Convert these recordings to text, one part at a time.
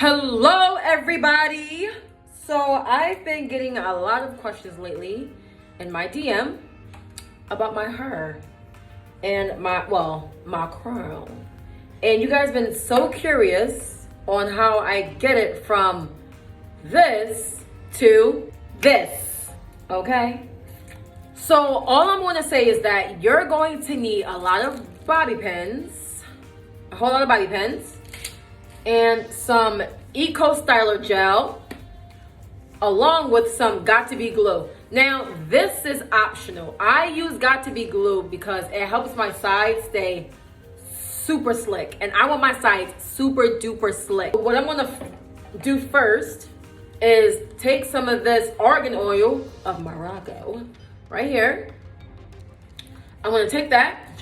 Hello everybody. So I've been getting a lot of questions lately in my DM about my hair and my crown. And you guys been so curious on how I get it from this to this. Okay? So all I'm going to say is that you're going to need a lot of bobby pins, a whole lot of bobby pins, and some Eco Styler gel, along with some Got to Be glue. Now, this is optional. I use Got to Be glue because it helps my sides stay super slick, and I want my sides super duper slick. What I'm gonna do first is take some of this argan oil of Morocco right here. I'm gonna take that,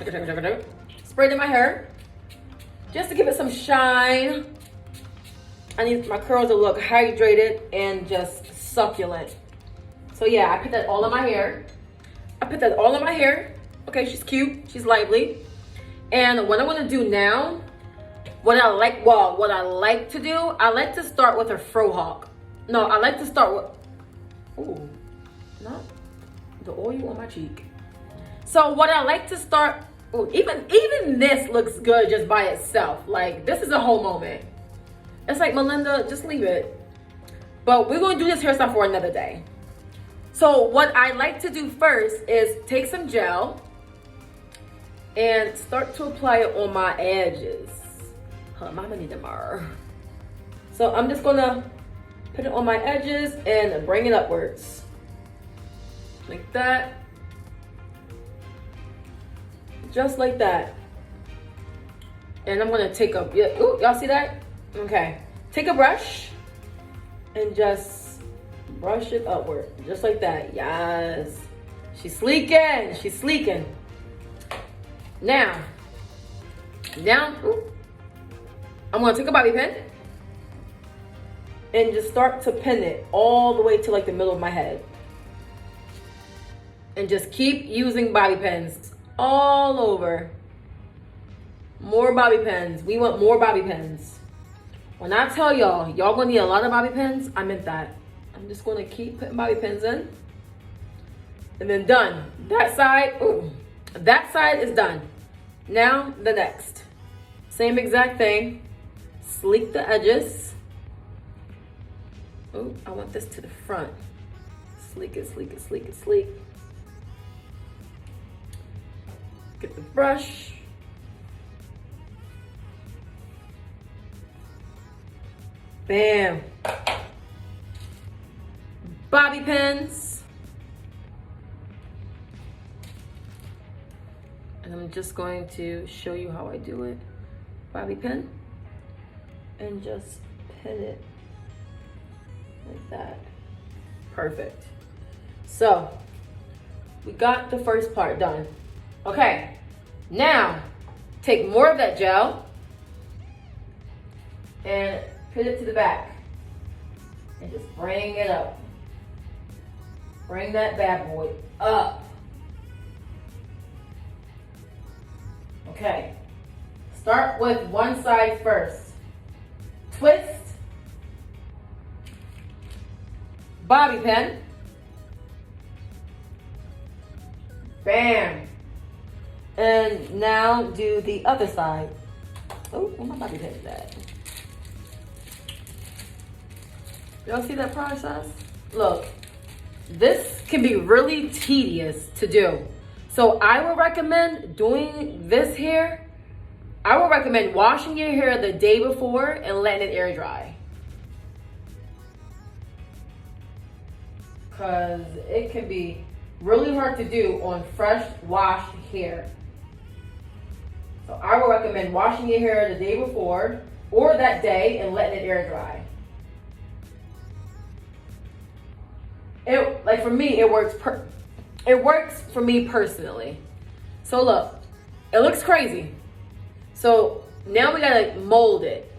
spray it in my hair just to give it some shine. I need my curls to look hydrated and just succulent. So yeah, I put that all in my hair. Okay, she's cute, she's lively. And what I'm gonna do now, what I like to do, I like to start with a Frohawk. No, I like to start with, ooh, not the oil on my cheek. So what I like to start, ooh, even this looks good just by itself. Like, this is a whole moment. It's like, Melinda, just leave it. But we're gonna do this hairstyle for another day. So what I like to do first is take some gel and start to apply it on my edges. Mama need a mirror. So I'm just gonna put it on my edges and bring it upwards. Like that. Just like that. And I'm gonna take a, ooh, y'all see that? Okay, take a brush and just brush it upward, just like that. Yes, she's sleeking. Now, ooh, I'm gonna take a bobby pin and just start to pin it all the way to like the middle of my head. And just keep using bobby pins all over. More bobby pins. We want more bobby pins. When I tell y'all gonna need a lot of bobby pins, I meant that. I'm just gonna keep putting bobby pins in. And then done. That side, ooh, that side is done. Now, the next. Same exact thing. Sleek the edges. Ooh, I want this to the front. Sleek it. Get the brush. Bam. Bobby pins. And I'm just going to show you how I do it. Bobby pin. And just pin it like that. Perfect. So, we got the first part done. Okay, now take more of that gel and put it to the back and just bring it up. Bring that bad boy up. Okay, start with one side first. Twist, bobby pin, bam. And now do the other side. Oh, where my bobby pin is at? Y'all see that process? Look, this can be really tedious to do. So I would recommend doing this here. I would recommend washing your hair the day before and letting it air dry. Because it can be really hard to do on fresh washed hair. So I would recommend washing your hair the day before or that day and letting it air dry. Like for me, it works for me personally. So look, it looks crazy. So now we gotta mold it.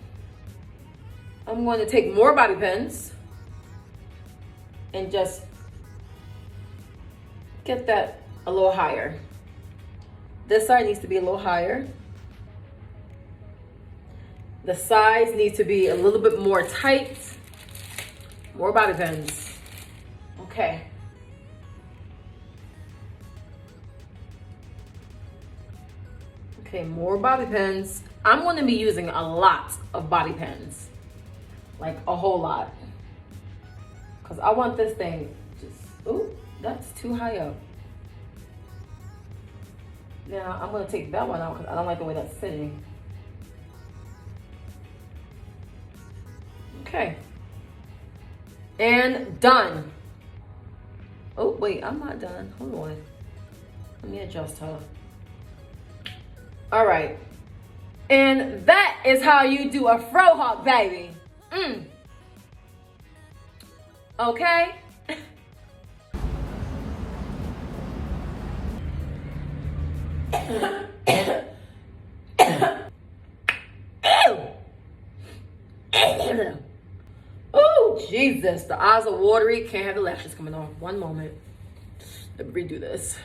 I'm going to take more bobby pins and just get that a little higher. This side needs to be a little higher. The sides need to be a little bit more tight. More bobby pins. Okay. Okay, more bobby pins. I'm going to be using a lot of bobby pins. Like a whole lot. Because I want this thing just, ooh, that's too high up. Now, I'm going to take that one out because I don't like the way that's sitting. Okay. And done. Oh, wait, I'm not done. Hold on. Let me adjust her. All right. And that is how you do a Frohawk, baby. Okay? Oh, Jesus. The eyes are watery. Can't have the lashes coming off. One moment. Let me redo this.